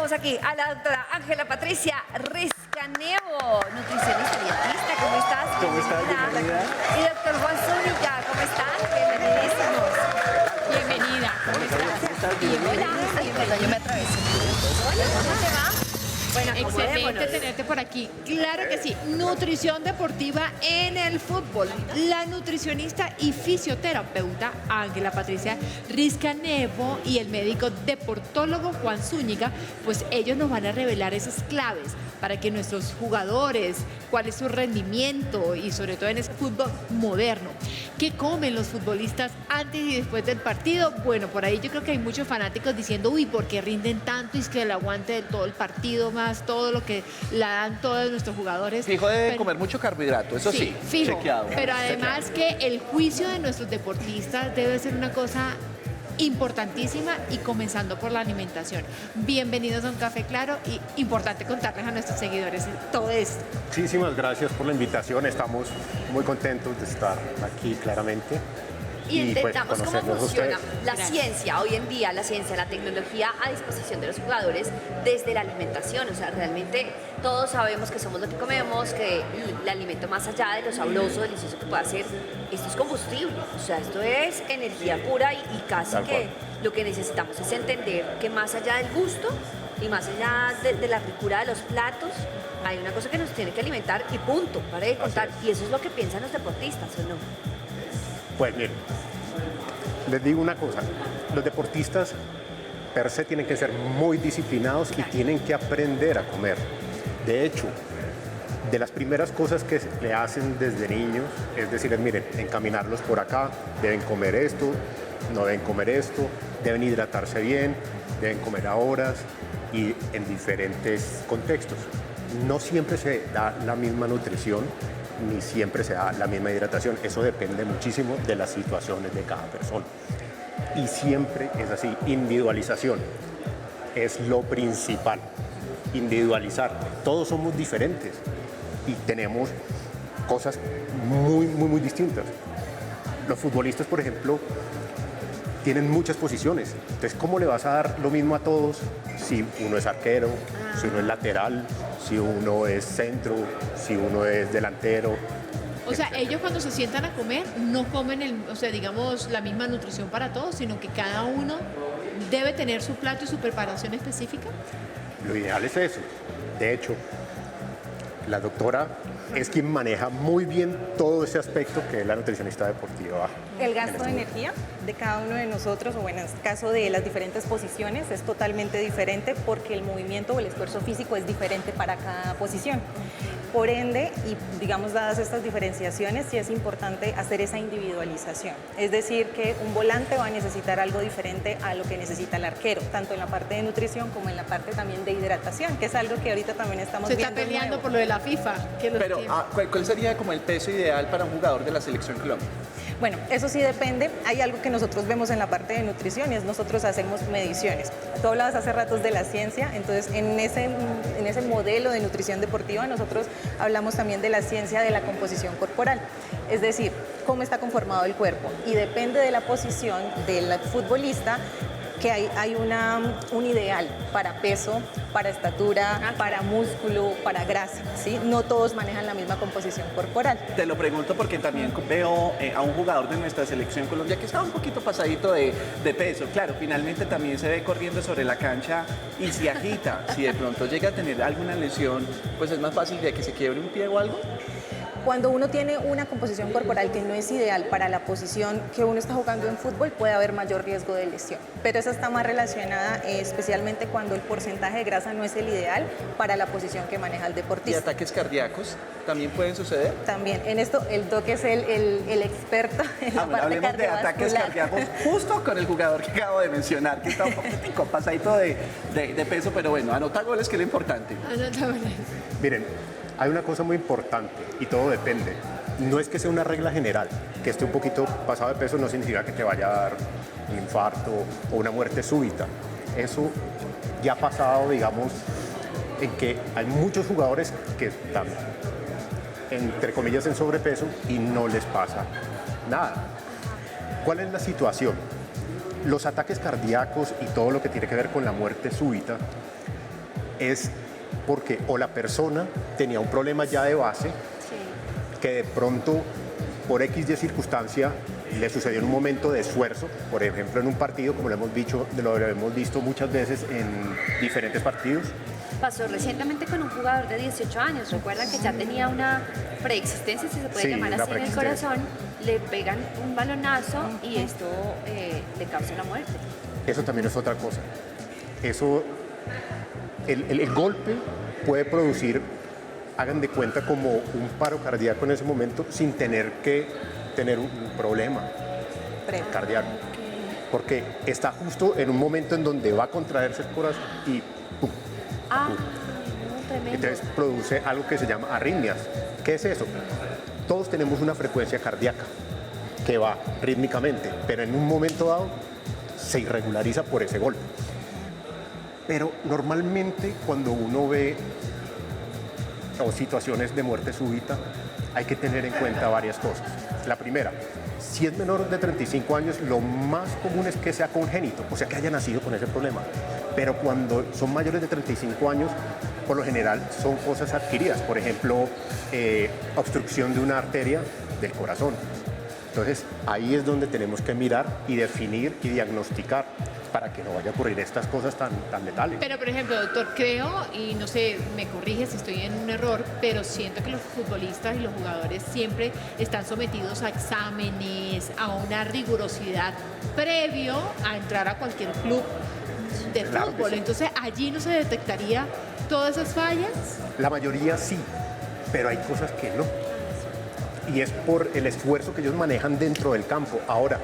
tenemos aquí a la doctora Ángela Patricia Riscanevo, nutricionista y dietista. ¿Cómo estás? ¿Cómo estás? Bienvenida. Y doctor Juan Zúñiga, ¿cómo están? Bienvenidísimos. Bienvenida. ¿Cómo estás? Hola, yo me atraveso. Hola, ¿cómo te va? Bueno, Excelente acomodémonos. tenerte por aquí. Claro que sí. Nutrición deportiva en el fútbol. La nutricionista y fisioterapeuta Ángela Patricia Riscanevo y el médico deportólogo Juan Zúñiga, pues ellos nos van a revelar esas claves para que nuestros jugadores, cuál es su rendimiento y sobre todo en ese fútbol moderno. ¿Qué comen los futbolistas antes y después del partido? Bueno, por ahí yo creo que hay muchos fanáticos diciendo, uy, ¿por qué rinden tanto? Y es que el aguante de todo el partido, más todo lo que le dan todos nuestros jugadores. Fijo debe Pero- comer mucho carbohidrato, eso sí. fijo. Chequeado. Pero además que el juicio de nuestros deportistas debe ser una cosa importantísima y comenzando por la alimentación. Bienvenidos a Un Café Claro y importante contarles a nuestros seguidores todo esto. Muchísimas gracias por la invitación, estamos muy contentos de estar aquí claramente. Y pues, entendamos cómo conocerlos a funciona ustedes. la Gracias. ciencia hoy en día, la ciencia, la tecnología a disposición de los jugadores desde la alimentación. O sea, realmente todos sabemos que somos lo que comemos, que el alimento más allá de lo sabroso, delicioso que pueda ser, esto es combustible. O sea, esto es energía pura y casi Tal que cual. lo que necesitamos es entender que más allá del gusto y más allá de la ricura de los platos, hay una cosa que nos tiene que alimentar y punto, para de contar. es. Y eso es lo que piensan los deportistas, ¿o no? Pues miren, les digo una cosa, los deportistas per se tienen que ser muy disciplinados y tienen que aprender a comer. De hecho, de las primeras cosas que le hacen desde niños es decirles, miren, encaminarlos por acá, deben comer esto, no deben comer esto, deben hidratarse bien, deben comer a horas y en diferentes contextos. No siempre se da la misma nutrición ni siempre se da la misma hidratación. Eso depende muchísimo de las situaciones de cada persona. Y siempre es así, individualización es lo principal, individualizar. Todos somos diferentes y tenemos cosas muy distintas. Los futbolistas, por ejemplo, tienen muchas posiciones. Entonces, ¿cómo le vas a dar lo mismo a todos si uno es arquero, si uno es lateral, si uno es centro, si uno es delantero? O sea, ellos cuando se sientan a comer no comen digamos, la misma nutrición para todos, sino que cada uno debe tener su plato y su preparación específica. Lo ideal es eso. De hecho, la doctora es quien maneja muy bien todo ese aspecto que es la nutricionista deportiva. El gasto de energía de cada uno de nosotros, o bueno, en este caso de las diferentes posiciones, es totalmente diferente porque el movimiento o el esfuerzo físico es diferente para cada posición. Por ende, y digamos dadas estas diferenciaciones, sí es importante hacer esa individualización. Es decir, que un volante va a necesitar algo diferente a lo que necesita el arquero, tanto en la parte de nutrición como en la parte también de hidratación, que es algo que ahorita también estamos Se está viendo peleando nuevo. por lo de la FIFA. Que los Pero, tiene. ¿cuál sería como el peso ideal para un jugador de la selección Colombia? Bueno, eso sí depende. Hay algo que nosotros vemos en la parte de nutrición y es nosotros hacemos mediciones. Tú hablabas hace ratos de la ciencia, entonces en ese modelo de nutrición deportiva nosotros hablamos también de la ciencia de la composición corporal, es decir, cómo está conformado el cuerpo y depende de la posición del futbolista que hay un ideal para peso, para estatura, para músculo, para grasa, ¿sí? No todos manejan la misma composición corporal. Te lo pregunto porque también veo a un jugador de nuestra selección Colombia que está un poquito pasadito de peso. Claro, finalmente también se ve corriendo sobre la cancha y se agita. Si de pronto llega a tener alguna lesión, pues es más fácil de que se quiebre un pie o algo. Cuando uno tiene una composición corporal que no es ideal para la posición que uno está jugando en fútbol, puede haber mayor riesgo de lesión. Pero esa está más relacionada especialmente cuando el porcentaje de grasa no es el ideal para la posición que maneja el Y deportista. ataques cardíacos también pueden suceder. También, en esto el Doc es el experto en la Bueno, parte hablemos de ataques cardiovascular. cardíacos justo con el jugador que acabo de mencionar, que está un poquitico pasadito de peso, pero bueno, anota goles que es lo importante. Miren, hay una cosa muy importante y todo depende. No es que sea una regla general, que esté un poquito pasado de peso no significa que te vaya a dar un infarto o una muerte súbita. Eso ya ha pasado, digamos, en que hay muchos jugadores que están, entre comillas, en sobrepeso y no les pasa nada. ¿Cuál es la situación? Los ataques cardíacos y todo lo que tiene que ver con la muerte súbita es porque o la persona tenía un problema ya de base, que de pronto por X y circunstancia le sucedió en un momento de esfuerzo, por ejemplo en un partido, como lo hemos visto muchas veces en diferentes partidos. Pasó recientemente con un jugador de 18 años. Recuerdan que ya tenía una preexistencia, si se puede Sí, llamar una así, en el preexistencia. corazón. Le pegan un balonazo y esto le causa la muerte. Eso también es otra cosa. Eso, el golpe puede producir, hagan de cuenta, como un paro cardíaco en ese momento sin tener que tener un problema cardíaco. Porque está justo en un momento en donde va a contraerse el corazón y ¡pum! Ah, no, tremendo. Entonces produce algo que se llama arritmias. ¿Qué es eso? Todos tenemos una frecuencia cardíaca que va rítmicamente, pero en un momento dado se irregulariza por ese golpe. Pero normalmente cuando uno ve situaciones de muerte súbita, hay que tener en cuenta varias cosas. La primera, si es menor de 35 años, lo más común es que sea congénito, o sea, que haya nacido con ese problema. Pero cuando son mayores de 35 años, por lo general son cosas adquiridas, por ejemplo, obstrucción de una arteria del corazón. Entonces, ahí es donde tenemos que mirar y definir y diagnosticar para que no vaya a ocurrir estas cosas tan letales. Pero, por ejemplo, doctor, creo, y no sé, me corrige si estoy en un error, pero siento que los futbolistas y los jugadores siempre están sometidos a exámenes, a una rigurosidad previo a entrar a cualquier club de Claro que fútbol. sí. Entonces, allí no se detectaría todas esas fallas. La mayoría sí, pero hay cosas que no. Y es por el esfuerzo que ellos manejan dentro del campo. Ahora,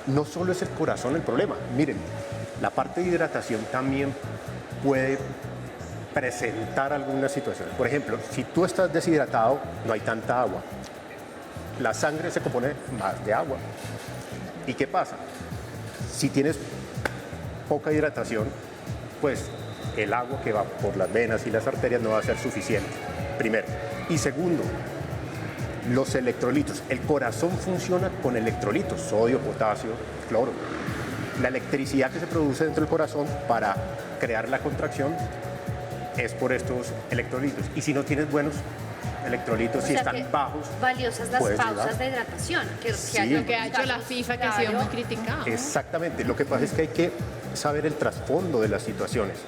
no solo es el corazón el problema. Miren, la parte de hidratación también puede presentar algunas situaciones. Por ejemplo, si tú estás deshidratado, no hay tanta agua. La sangre se compone más de agua. ¿Y qué pasa? Si tienes poca hidratación, pues el agua que va por las venas y las arterias no va a ser suficiente, primero. Y segundo, los electrolitos. El corazón funciona con electrolitos, sodio, potasio, cloro. La electricidad que se produce dentro del corazón para crear la contracción es por estos electrolitos. Y si no tienes buenos electrolitos, si O sea que están bajos, valiosas las puedes pausas llegar. de hidratación. Sí. Lo que ha hecho la FIFA, que ha sido muy criticado. Exactamente. Lo que pasa es que hay que saber el trasfondo de las situaciones.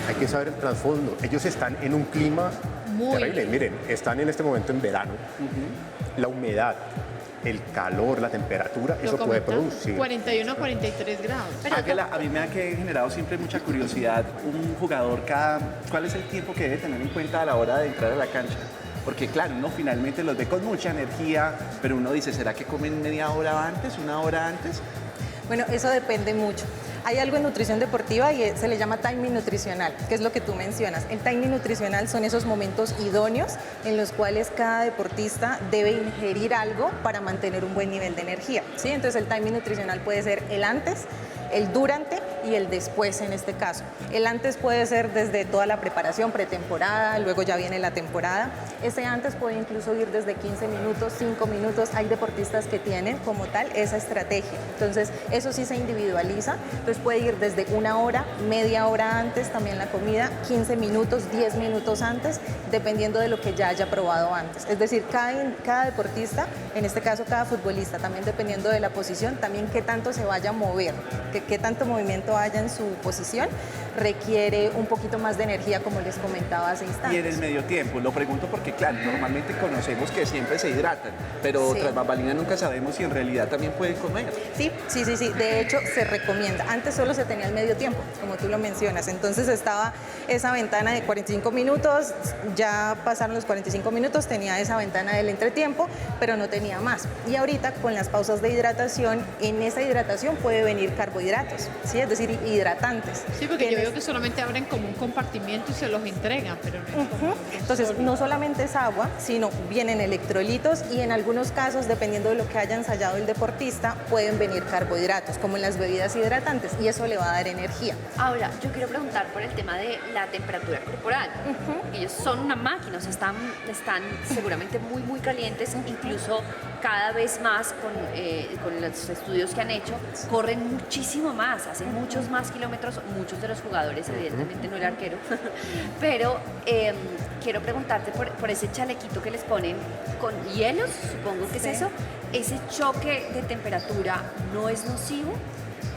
Hay que saber el trasfondo. Ellos están en un clima Muy terrible. Miren, están en este momento en verano. La humedad, el calor, la temperatura, Lo eso puede comentan, producir. 41 a 43 grados. Ángela, a mí me ha generado siempre mucha curiosidad un jugador, ¿cuál es el tiempo que debe tener en cuenta a la hora de entrar a la cancha? Porque claro, uno finalmente los ve con mucha energía, pero uno dice, ¿será que comen media hora antes, una hora antes? Bueno, eso depende mucho. Hay algo en nutrición deportiva y se le llama timing nutricional, que es lo que tú mencionas. El timing nutricional son esos momentos idóneos en los cuales cada deportista debe ingerir algo para mantener un buen nivel de energía, ¿sí? Entonces el timing nutricional puede ser el antes, el durante y el después en este caso. El antes puede ser desde toda la preparación pretemporada, luego ya viene la temporada. Ese antes puede incluso ir desde 15 minutos, 5 minutos. Hay deportistas que tienen como tal esa estrategia. Entonces eso sí se individualiza. Entonces puede ir desde una hora, media hora antes también la comida, 15 minutos, 10 minutos antes, dependiendo de lo que ya haya probado antes. Es decir, cada deportista, en este caso cada futbolista, también dependiendo de la posición, también qué tanto se vaya a mover, qué tanto movimiento haya en su posición, requiere un poquito más de energía, como les comentaba hace instantes. Y en el medio tiempo, lo pregunto porque claro, normalmente conocemos que siempre se hidratan, pero Sí. tras bambalinas nunca sabemos si en realidad también pueden comer. Sí. De hecho, se recomienda. Antes solo se tenía el medio tiempo, como tú lo mencionas. Entonces estaba esa ventana de 45 minutos, ya pasaron los 45 minutos, tenía esa ventana del entretiempo, pero no tenía más. Y ahorita con las pausas de hidratación, en esa hidratación puede venir carbohidratos, ¿sí? Es decir, hidratantes. Sí, porque yo Tienes- veo que solamente abren como un compartimiento y se los entregan, pero no es como- Entonces, no solamente es agua, sino vienen electrolitos y en algunos casos, dependiendo de lo que haya ensayado el deportista, pueden venir carbohidratos, como en las bebidas hidratantes, y eso le va a dar energía. Ahora, yo quiero preguntar por el tema de la temperatura corporal. Ellos son una máquina, o sea, están seguramente muy, muy calientes, incluso cada vez más con los estudios que han hecho, corren muchísimo más, hacen muchos más kilómetros, muchos de los jugadores, evidentemente no el arquero, pero quiero preguntarte por ese chalequito que les ponen con hielos, supongo que Sí. es eso, ¿ese choque de temperatura no es nocivo?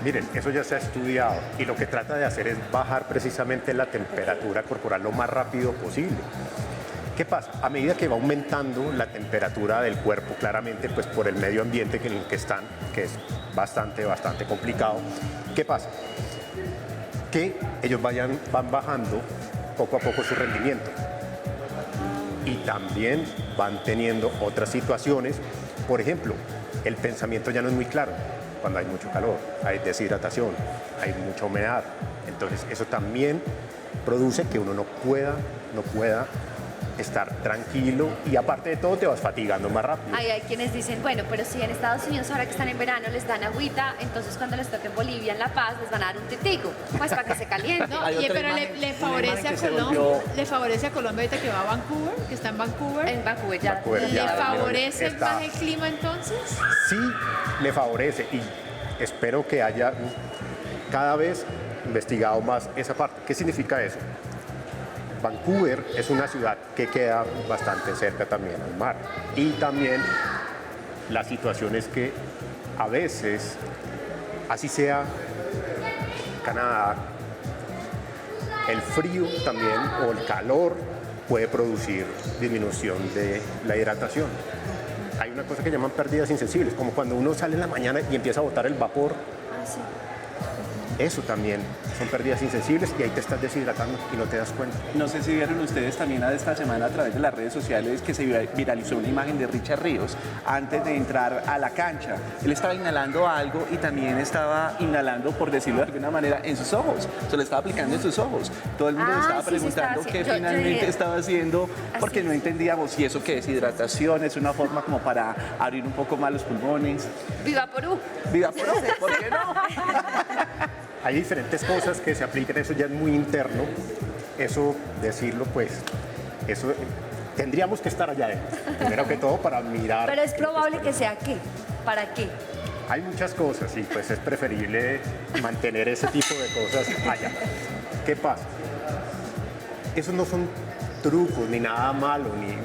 Miren, eso ya se ha estudiado y lo que trata de hacer es bajar precisamente la temperatura corporal lo más rápido posible. ¿Qué pasa? A medida que va aumentando la temperatura del cuerpo, claramente pues por el medio ambiente en el que están, que es bastante complicado, ¿qué pasa? Que ellos van bajando poco a poco su rendimiento y también van teniendo otras situaciones. Por ejemplo, el pensamiento ya no es muy claro cuando hay mucho calor, hay deshidratación, hay mucha humedad. Entonces eso también produce que uno no pueda estar tranquilo y aparte de todo te vas fatigando más rápido. Hay quienes dicen, bueno, pero si en Estados Unidos ahora que están en verano les dan agüita, entonces cuando les toque en Bolivia, en La Paz, les van a dar un tetico, pues para que se calienten. No, Hay oye, otra pero imagen, le una favorece imagen a que se Colombia, volvió- le favorece a Colombia ahorita que va a Vancouver, que está en Vancouver. En Vancouver ya. Vancouver, ¿Le ya, favorece está. más el clima entonces? Sí le favorece y espero que haya cada vez investigado más esa parte. ¿Qué significa eso? Vancouver es una ciudad que queda bastante cerca también al mar y también la situación es que a veces, así sea Canadá, el frío también o el calor puede producir disminución de la hidratación. Hay una cosa que llaman pérdidas insensibles, como cuando uno sale en la mañana y empieza a botar el vapor. Ah, sí. Eso también son pérdidas insensibles y ahí te estás deshidratando y no te das cuenta. No sé si vieron ustedes también a esta semana a través de las redes sociales que se viralizó una imagen de Richard Ríos antes de entrar a la cancha. Él estaba inhalando algo y también estaba inhalando, por decirlo de alguna manera, en sus ojos. Se lo estaba aplicando en sus ojos. Todo el mundo le estaba Sí, sí, estaba preguntando qué haciendo- yo finalmente dije- estaba haciendo porque Así no es. entendíamos si eso que es hidratación, es una forma como para abrir un poco más los pulmones. ¡Viva Perú! Vida pro, ¿por qué no? Hay diferentes cosas que se aplican, eso ya es muy interno. Eso, decirlo, pues, eso tendríamos que estar allá adentro, primero que todo para mirar. Pero es probable que sea qué, ¿para qué? Hay muchas cosas y pues es preferible mantener ese tipo de cosas allá. ¿Qué pasa? Esos no son trucos ni nada malo ni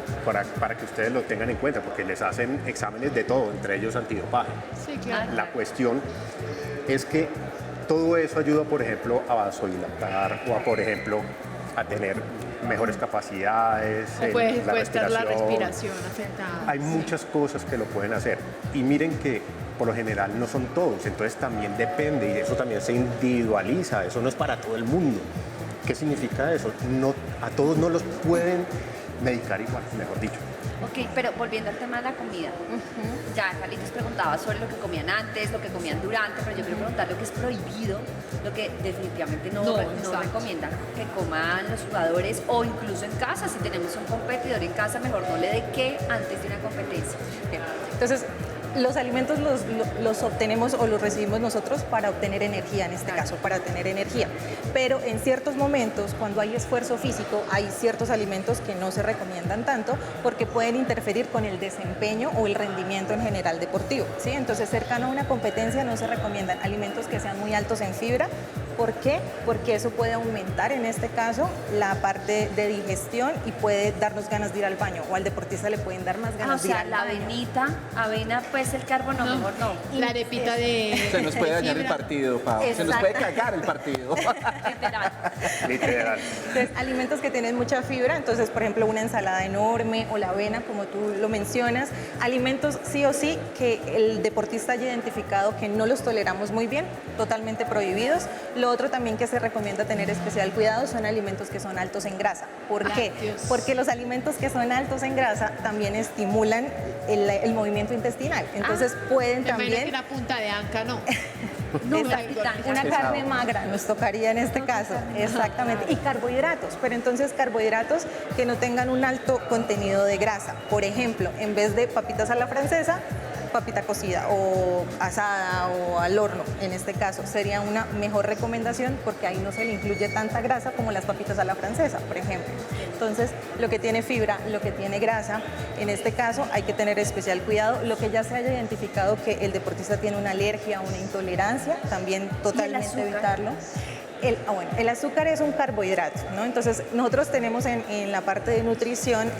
para que ustedes lo tengan en cuenta porque les hacen exámenes de todo, entre ellos antidopaje. Sí, claro. La cuestión es que todo eso ayuda, por ejemplo, a vasodilatar o a, por ejemplo, a tener mejores capacidades. O puede estar la respiración. respiración afectada. Hay muchas cosas que lo pueden hacer. Y miren que por lo general no son todos, entonces también depende y eso también se individualiza, eso no es para todo el mundo. ¿Qué significa eso? No, a todos no los pueden medicar igual, mejor dicho. Ok, pero volviendo al tema de la comida. Ya Carlitos preguntaba sobre lo que comían antes, lo que comían durante, pero yo quiero preguntar lo que es prohibido, lo que definitivamente no exacto. recomiendan que coman los jugadores o incluso en casa. Si tenemos un competidor en casa, mejor no le dé qué antes de una competencia. Bien. Entonces, los alimentos los obtenemos o los recibimos nosotros para obtener energía, en este caso, para tener energía. Pero en ciertos momentos, cuando hay esfuerzo físico, hay ciertos alimentos que no se recomiendan tanto porque pueden interferir con el desempeño o el rendimiento en general deportivo, ¿sí? Entonces, cercano a una competencia no se recomiendan alimentos que sean muy altos en fibra. ¿Por qué? Porque eso puede aumentar, en este caso, la parte de digestión y puede darnos ganas de ir al baño o al deportista le pueden dar más O ganas de ir sea, al la baño. avenita, avena, pues el carbono, No. mejor no. La arepita de Se nos puede dañar el fibra. partido, Pau. Se nos puede cagar el partido. Literal. Literal. Entonces, alimentos que tienen mucha fibra, entonces, por ejemplo, una ensalada enorme o la avena, como tú lo mencionas. Alimentos sí o sí que el deportista haya identificado que no los toleramos muy bien, totalmente prohibidos. Lo otro también que se recomienda tener especial cuidado son alimentos que son altos en grasa. ¿Por qué? Lácteos. Porque los alimentos que son altos en grasa también estimulan el movimiento intestinal. Entonces, pueden Me imagino que también... una punta de anca no. No, Exacto. capitán. Una Pesado. carne magra nos tocaría en este caso, exactamente. Y carbohidratos, pero entonces carbohidratos que no tengan un alto contenido de grasa. Por ejemplo, en vez de papitas a la francesa, papita cocida o asada o al horno, en este caso, sería una mejor recomendación porque ahí no se le incluye tanta grasa como las papitas a la francesa, por ejemplo. Entonces, lo que tiene fibra, lo que tiene grasa, en este caso hay que tener especial cuidado. Lo que ya se haya identificado que el deportista tiene una alergia o una intolerancia, también totalmente azúcar? evitarlo. El azúcar es un carbohidrato, ¿no? Entonces, nosotros tenemos en la parte de nutrición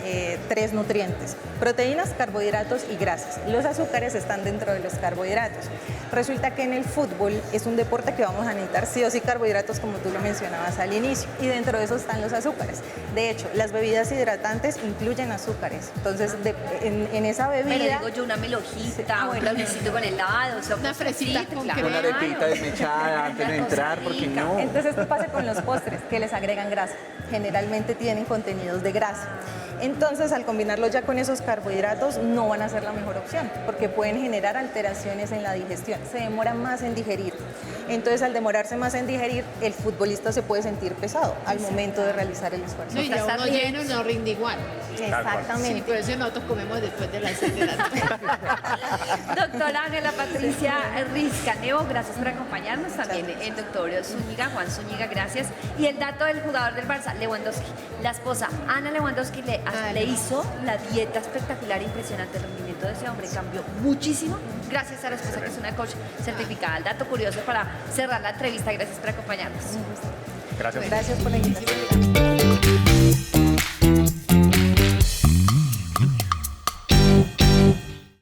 3 nutrientes: proteínas, carbohidratos y grasas. Los azúcares están dentro de los carbohidratos. Resulta que en el fútbol es un deporte que vamos a necesitar sí o sí carbohidratos, como tú lo mencionabas al inicio, y dentro de eso están los azúcares. De hecho, las bebidas hidratantes incluyen azúcares. Entonces, en esa bebida... Pero digo yo, una melojita, un browniecito con helado, o sea, Una fresita con claro. Una arepita desmechada antes de entrar, porque no. Entonces, ¿qué pasa con los postres? Que les agregan grasa. Generalmente tienen contenidos de grasa. Entonces, al combinarlo ya con esos carbohidratos, no van a ser la mejor opción, porque pueden generar alteraciones en la digestión. Se demora más en digerir. Entonces, al demorarse más en digerir, el futbolista se puede sentir pesado al momento de realizar el esfuerzo. No, y ya uno lleno no rinde igual. Exactamente. Sí, por eso nosotros comemos después de las 6 de la tarde. Doctora Ángela Patricia Riscanevo, gracias por acompañarnos. También el doctor Zúñiga, Juan Zúñiga, gracias. Y el dato del jugador del Barça, Lewandowski. La esposa Ana Lewandowski le hizo la dieta espectacular, impresionante. El rendimiento de ese hombre cambió muchísimo gracias a la esposa, que es una coach certificada. El dato curioso para cerrar la entrevista. Gracias por acompañarnos. Gracias. Gracias por la invitación.